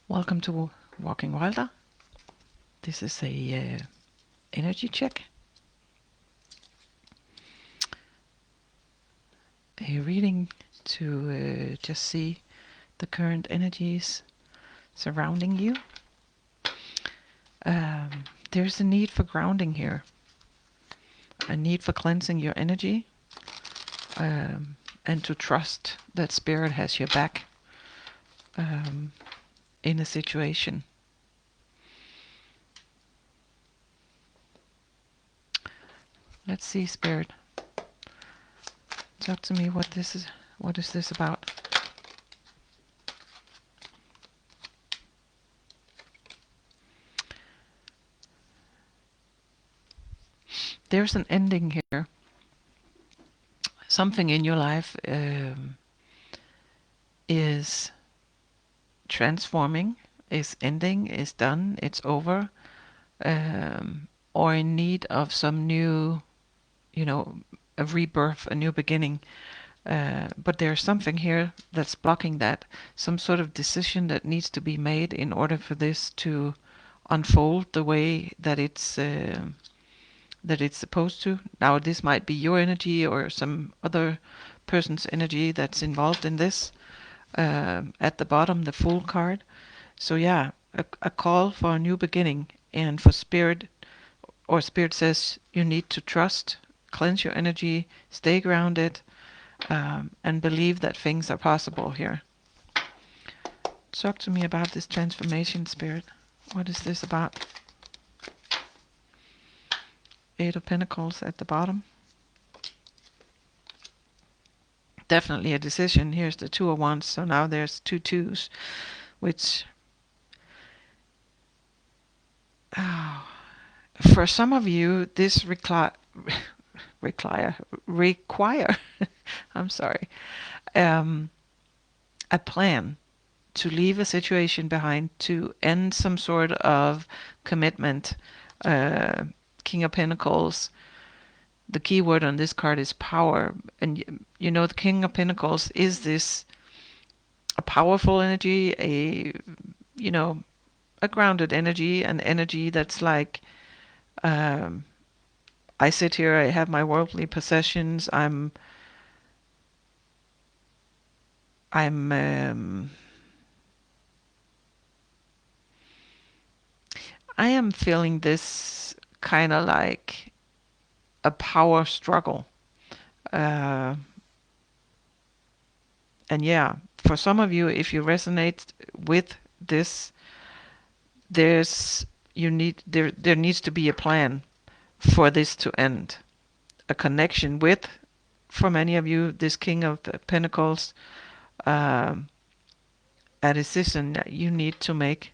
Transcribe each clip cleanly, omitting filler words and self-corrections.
Welcome to Walking Wilder. This is a energy check, a reading to just see the current energies surrounding you. There's a need for grounding here, a need for cleansing your energy, and to trust that Spirit has your back in a situation. Let's see, Spirit. Talk to me. What is this about? There's an ending here. Something in your life is transforming, is ending, is done, it's over, or in need of some new, a rebirth, a new beginning. But there's something here that's blocking that, some sort of decision that needs to be made in order for this to unfold the way that it's supposed to. Now, this might be your energy or some other person's energy that's involved in this. At the bottom, the Fool card. So yeah, a call for a new beginning, and for Spirit, or Spirit says you need to trust, cleanse your energy, stay grounded, and believe that things are possible here. Talk to me about this transformation, Spirit. What is this about? Eight of Pentacles at the bottom. Definitely a decision. Here's the Two of Wands, so now there's two twos, which for some of you this require I'm sorry, a plan to leave a situation behind, to end some sort of commitment. King of Pentacles, the key word on this card is power. And the King of Pentacles is this a powerful energy, a grounded energy, an energy that's like, I sit here, I have my worldly possessions, I am feeling this kind of like a power struggle. And yeah, for some of you, if you resonate with this, there needs to be a plan for this to end. A connection with, for many of you, this King of Pentacles, a decision that you need to make.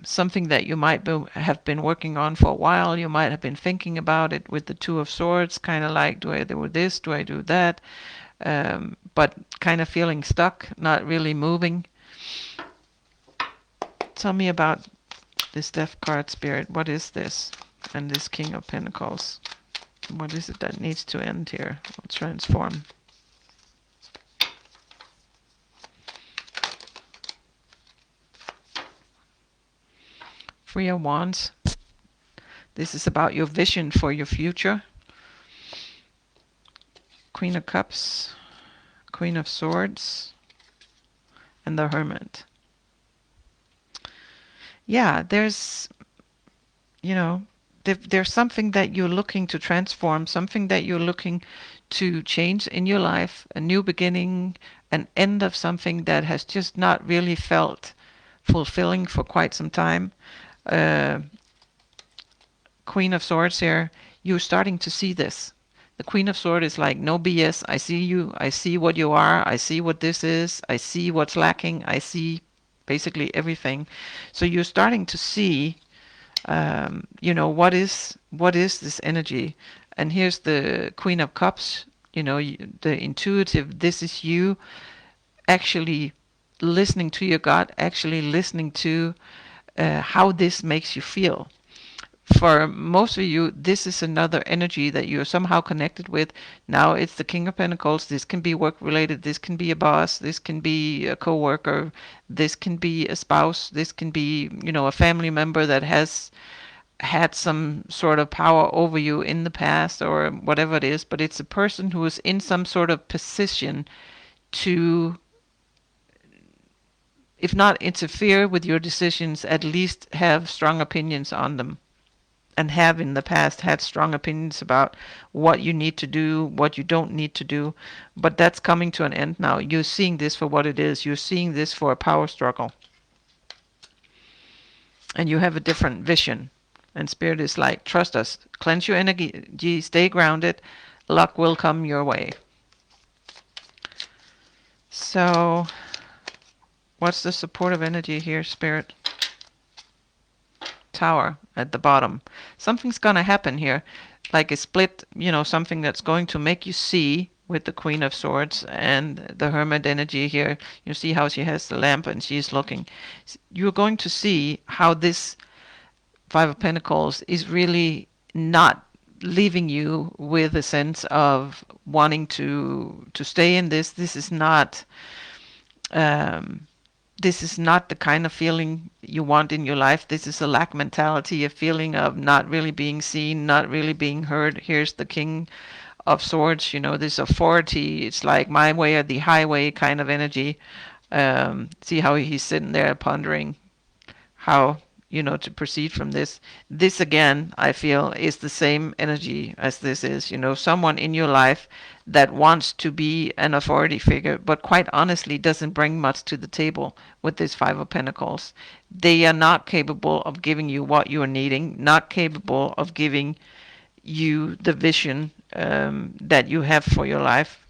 Something that you might have been working on for a while. You might have been thinking about it with the Two of Swords, kind of like, do I do this, do I do that? But kind of feeling stuck, not really moving. Tell me about this Death card, Spirit. What is this? And this King of Pentacles. What is it that needs to end here or transform? Three of Wands. This is about your vision for your future. Queen of Cups, Queen of Swords, and the Hermit. Yeah, there's something that you're looking to transform, something that you're looking to change in your life, a new beginning, an end of something that has just not really felt fulfilling for quite some time. Queen of Swords here, you're starting to see this. The Queen of Swords is like, no BS, I see you, I see what you are, I see what this is, I see what's lacking, I see basically everything. So you're starting to see, what is this energy? And here's the Queen of Cups, the intuitive, this is you actually listening to your gut, actually listening to how this makes you feel. For most of you, this is another energy that you're somehow connected with. Now it's the King of Pentacles. This can be work related. This can be a boss. This can be a coworker. This can be a spouse. This can be, a family member that has had some sort of power over you in the past or whatever it is. But it's a person who is in some sort of position to, if not interfere with your decisions, at least have strong opinions on them, and have in the past had strong opinions about what you need to do, what you don't need to do. But that's coming to an end now. You're seeing this for what it is. You're seeing this for a power struggle. And you have a different vision. And Spirit is like, trust us. Cleanse your energy. Stay grounded. Luck will come your way. So, what's the supportive energy here, Spirit? Tower at the bottom. Something's going to happen here, like a split, something that's going to make you see with the Queen of Swords and the Hermit energy here. You see how she has the lamp and she's looking. You're going to see how this Five of Pentacles is really not leaving you with a sense of wanting to stay in this. This is not the kind of feeling you want in your life. This is a lack mentality, a feeling of not really being seen, not really being heard. Here's the King of Swords, this authority. It's like my way or the highway kind of energy. See how he's sitting there pondering how, to proceed from this. This again, I feel, is the same energy as this is, someone in your life that wants to be an authority figure, but quite honestly doesn't bring much to the table with this Five of Pentacles. They are not capable of giving you what you are needing, not capable of giving you the vision that you have for your life,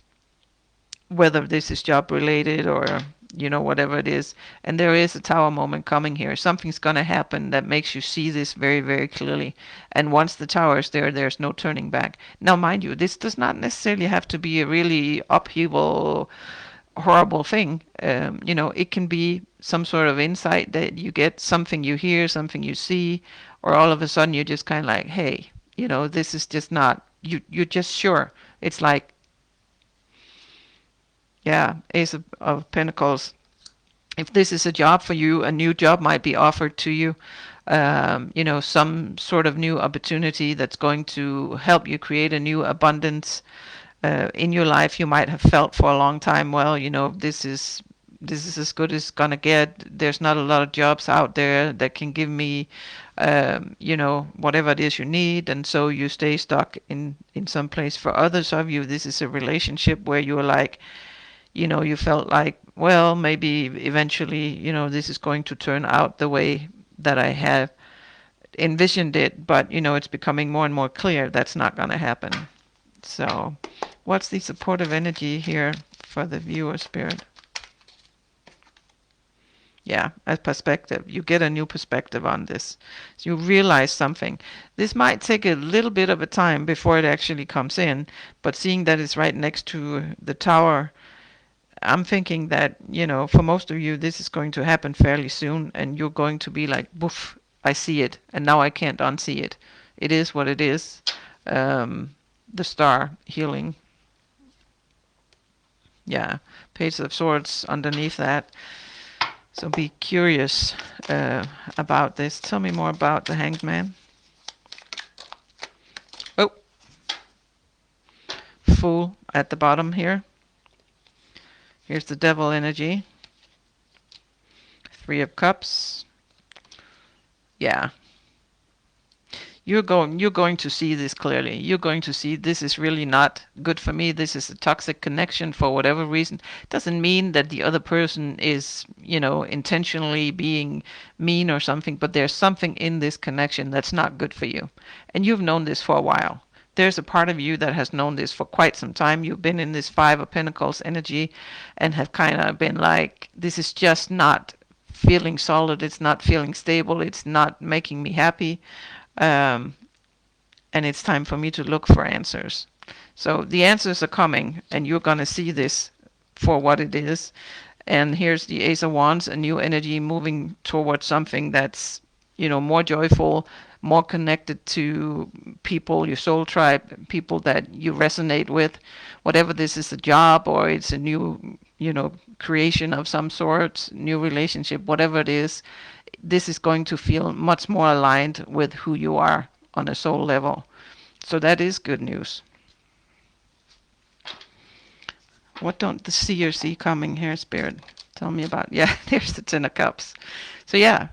whether this is job related or whatever it is. And there is a tower moment coming here. Something's going to happen that makes you see this very, very clearly. And once the tower is there, there's no turning back. Now, mind you, this does not necessarily have to be a really upheaval, horrible thing. It can be some sort of insight that you get, something you hear, something you see, or all of a sudden you're just kind of like, hey, this is just not, you're just sure. It's like, yeah, Ace of Pentacles. If this is a job for you, a new job might be offered to you. Some sort of new opportunity that's going to help you create a new abundance in your life. You might have felt for a long time, well, this is as good as it's gonna get. There's not a lot of jobs out there that can give me, whatever it is you need, and so you stay stuck in some place. For others of you, this is a relationship where you're like, you felt like, well, maybe eventually, this is going to turn out the way that I have envisioned it, but, it's becoming more and more clear that's not going to happen. So, what's the supportive energy here for the viewer, Spirit? Yeah, a perspective. You get a new perspective on this. So you realize something. This might take a little bit of a time before it actually comes in, but seeing that it's right next to the tower, I'm thinking that, for most of you, this is going to happen fairly soon, and you're going to be like, boof, I see it, and now I can't unsee it. It is what it is. The star healing. Yeah, Page of Swords underneath that. So be curious about this. Tell me more about the Hanged Man. Oh, Fool at the bottom here. Here's the Devil energy. Three of Cups. Yeah. You're going to see this clearly. You're going to see this is really not good for me. This is a toxic connection for whatever reason. Doesn't mean that the other person is, intentionally being mean or something, but there's something in this connection that's not good for you. And you've known this for a while. There's a part of you that has known this for quite some time. You've been in this Five of Pentacles energy and have kind of been like, this is just not feeling solid. It's not feeling stable. It's not making me happy. And it's time for me to look for answers. So the answers are coming, and you're going to see this for what it is. And here's the Ace of Wands, a new energy moving towards something that's, more joyful, more connected to people, your soul tribe, people that you resonate with, whatever this is, a job or it's a new, creation of some sort, new relationship, whatever it is, this is going to feel much more aligned with who you are on a soul level. So that is good news. What don't the seer see coming here, Spirit? Tell me about. Yeah, there's the Ten of Cups. So yeah,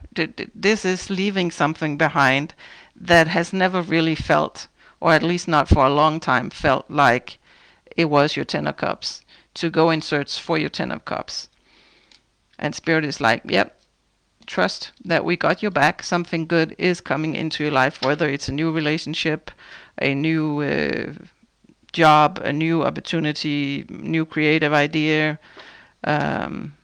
this is leaving something behind that has never really felt, or at least not for a long time, felt like it was your Ten of Cups. To go in search for your Ten of Cups. And Spirit is like, yep, trust that we got your back. Something good is coming into your life, whether it's a new relationship, a new job, a new opportunity, new creative idea. Um,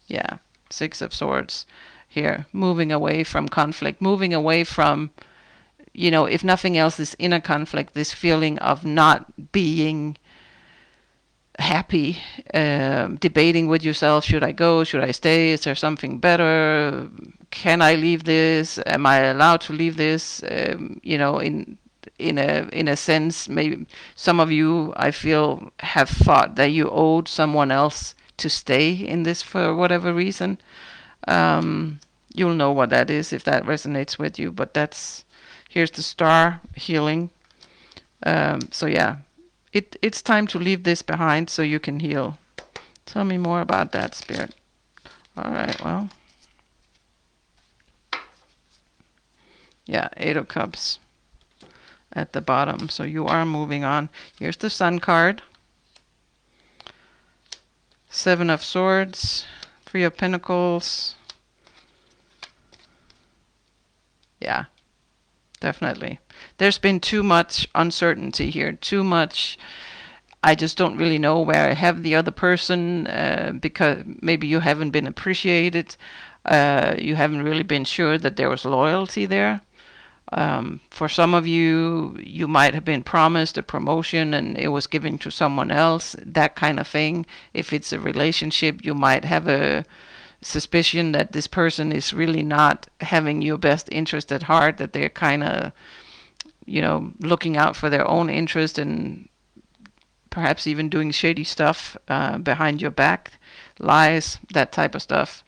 yeah, Six of Swords here, moving away from conflict, moving away from, if nothing else, this inner conflict, this feeling of not being happy, debating with yourself, should I go, should I stay, is there something better, can I leave this, am I allowed to leave this, in a sense, maybe some of you, I feel, have thought that you owed someone else to stay in this for whatever reason. You'll know what that is if that resonates with you, but here's the star healing. So yeah, it's time to leave this behind so you can heal. Tell me more about that, Spirit. All right, well, yeah, Eight of Cups at the bottom. So you are moving on. Here's the Sun card. Seven of Swords, Three of Pentacles. Yeah, definitely. There's been too much uncertainty here, too much. I just don't really know where I have the other person, because maybe you haven't been appreciated. You haven't really been sure that there was loyalty there. For some of you, you might have been promised a promotion and it was given to someone else, that kind of thing. If it's a relationship, you might have a suspicion that this person is really not having your best interest at heart, that they're kind of, looking out for their own interest and perhaps even doing shady stuff behind your back, lies, that type of stuff.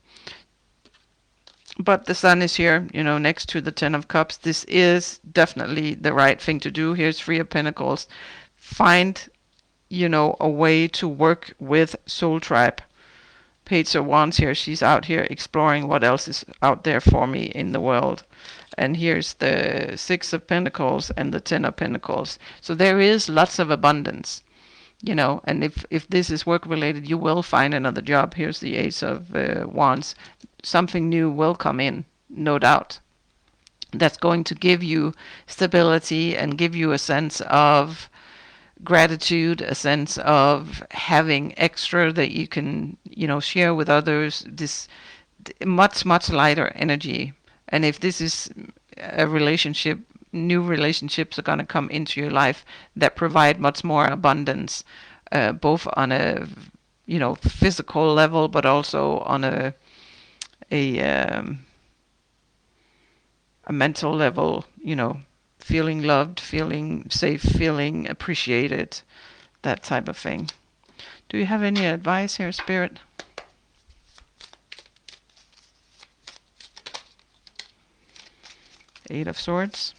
But the Sun is here, next to the Ten of Cups. This is definitely the right thing to do. Here's Three of Pentacles. Find, a way to work with Soul Tribe. Page of Wands here. She's out here exploring what else is out there for me in the world. And here's the Six of Pentacles and the Ten of Pentacles. So there is lots of abundance. And if this is work related, you will find another job. Here's the Ace of Wands. Something new will come in, no doubt. That's going to give you stability and give you a sense of gratitude, a sense of having extra that you can, share with others. This much, much lighter energy. And if this is a relationship, new relationships are going to come into your life that provide much more abundance, both on a physical level, but also on a mental level. Feeling loved, feeling safe, feeling appreciated, that type of thing. Do you have any advice here, Spirit? Eight of Swords.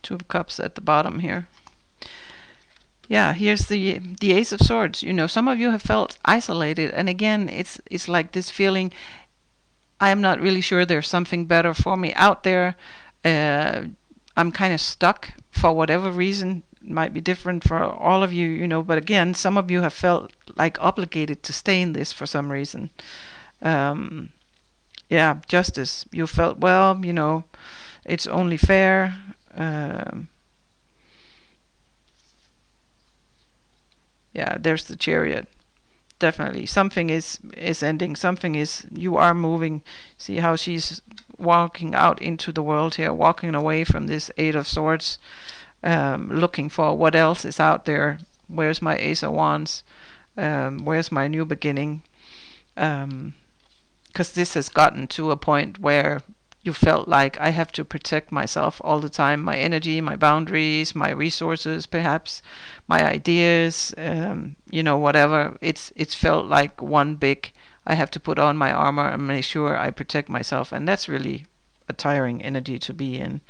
Two of Cups at the bottom here. Yeah, here's the Ace of Swords. Some of you have felt isolated, and again, it's like this feeling, I am not really sure there's something better for me out there. I'm kind of stuck for whatever reason. It might be different for all of you, but again, some of you have felt like obligated to stay in this for some reason. Yeah, justice. You felt, well, it's only fair. Yeah, there's the Chariot. Definitely. Something is ending. Something is, you are moving. See how she's walking out into the world here, walking away from this Eight of Swords, looking for what else is out there. Where's my Ace of Wands? Where's my new beginning? Because this has gotten to a point where you felt like I have to protect myself all the time, my energy, my boundaries, my resources, perhaps my ideas, whatever. It's felt like one big. I have to put on my armor and make sure I protect myself, and that's really a tiring energy to be in.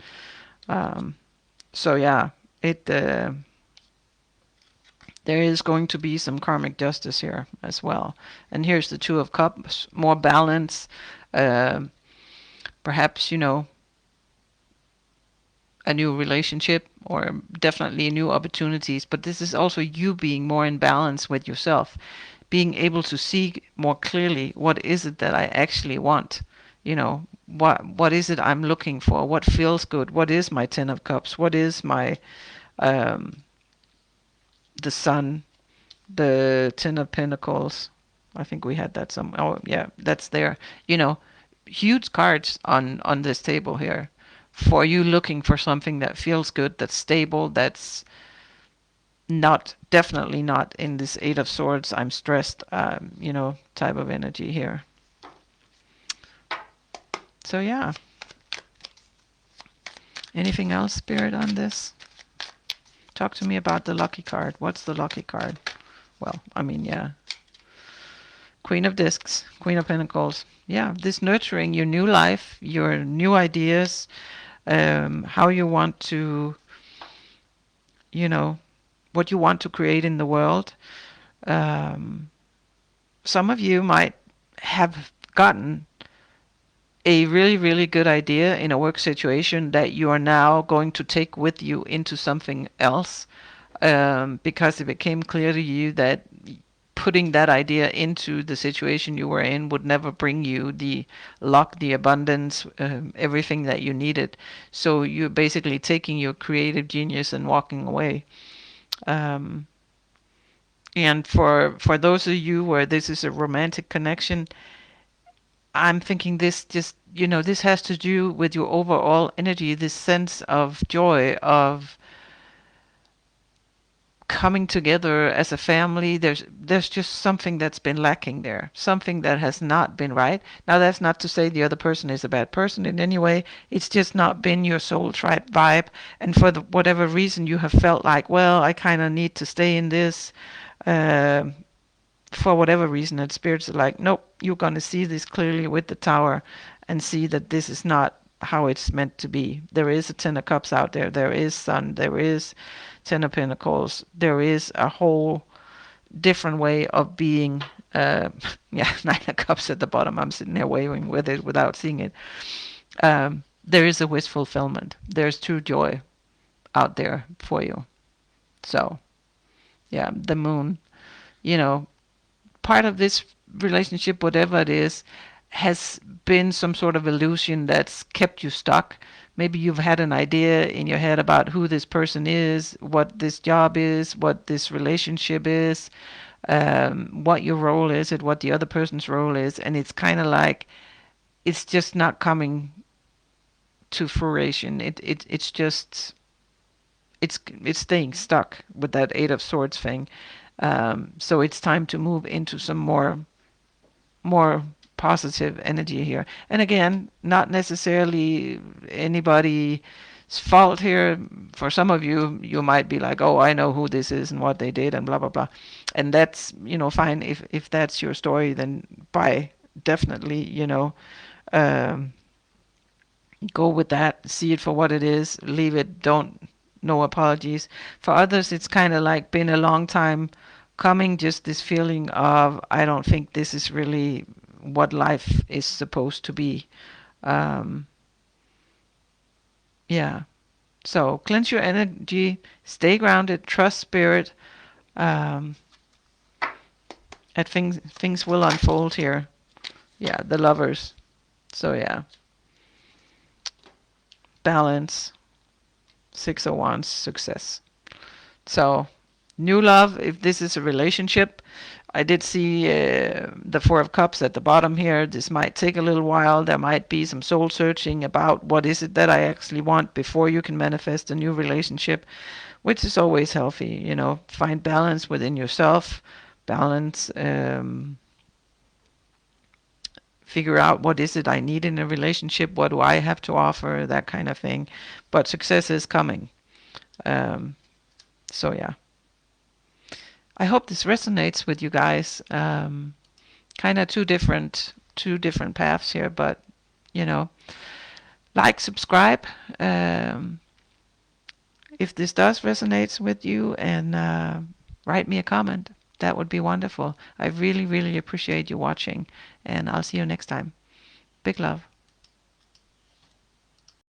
Um, so yeah, it there is going to be some karmic justice here as well. And here's the Two of Cups, more balance. Uh, Perhaps, a new relationship or definitely new opportunities. But this is also you being more in balance with yourself, being able to see more clearly what is it that I actually want. What is it I'm looking for? What feels good? What is my Ten of Cups? What is my um, the Sun? The Ten of Pentacles. I think we had that some. Oh yeah, that's there. You know, huge cards on this table here for you looking for something that feels good, that's stable, that's not definitely not in this Eight of Swords. I'm stressed. Type of energy here. So yeah. Anything else, Spirit, on this? Talk to me about the lucky card. What's the lucky card? Well, I mean, yeah. Queen of Discs, Queen of Pentacles. Yeah, this nurturing your new life, your new ideas, how you want to, what you want to create in the world. Um, some of you might have gotten a really, really good idea in a work situation that you are now going to take with you into something else, because it became clear to you that putting that idea into the situation you were in would never bring you the luck, the abundance, everything that you needed. So you're basically taking your creative genius and walking away. Um, and for those of you where this is a romantic connection, I'm thinking this just, this has to do with your overall energy, this sense of joy, of coming together as a family. There's just something that's been lacking there, something that has not been right. Now that's not to say the other person is a bad person in any way. It's just not been your soul tribe vibe, and for whatever reason you have felt like, well, I kind of need to stay in this. Uh, for whatever reason, and spirits are like, nope, you're going to see this clearly with the Tower and see that this is not how it's meant to be. There is a Ten of Cups out there. There is Sun. There is Ten of Pentacles. There is a whole different way of being. Yeah, Nine of Cups at the bottom. I'm sitting there waving with it without seeing it. There is a wish fulfillment. There's true joy out there for you. So, yeah, the Moon, you know, part of this relationship, whatever it is, has been some sort of illusion that's kept you stuck. Maybe you've had an idea in your head about who this person is, what this job is, what this relationship is, what your role is, and what the other person's role is, and it's kind of like it's just not coming to fruition. It's just it's staying stuck with that Eight of Swords thing. So it's time to move into some more positive energy here. And again, not necessarily anybody's fault here. For some of you, you might be like, oh, I know who this is and what they did and blah, blah, blah. And that's, fine. If that's your story, then definitely, um, go with that, see it for what it is, leave it, don't, no apologies. For others, it's kind of like been a long time coming, just this feeling of, I don't think this is really what life is supposed to be. Um, yeah. So cleanse your energy, stay grounded, trust spirit, um, and things will unfold here. Yeah, the Lovers. So yeah. Balance. Six of Wands, success. So, new love, if this is a relationship. I did see the Four of Cups at the bottom here. This might take a little while. There might be some soul searching about what is it that I actually want before you can manifest a new relationship, which is always healthy. Find balance within yourself, balance, figure out what is it I need in a relationship, what do I have to offer, that kind of thing. But success is coming. So yeah. I hope this resonates with you guys. Kind of two different paths here, but like, subscribe if this does resonate with you, and write me a comment. That would be wonderful. I really, really appreciate you watching, and I'll see you next time. Big love.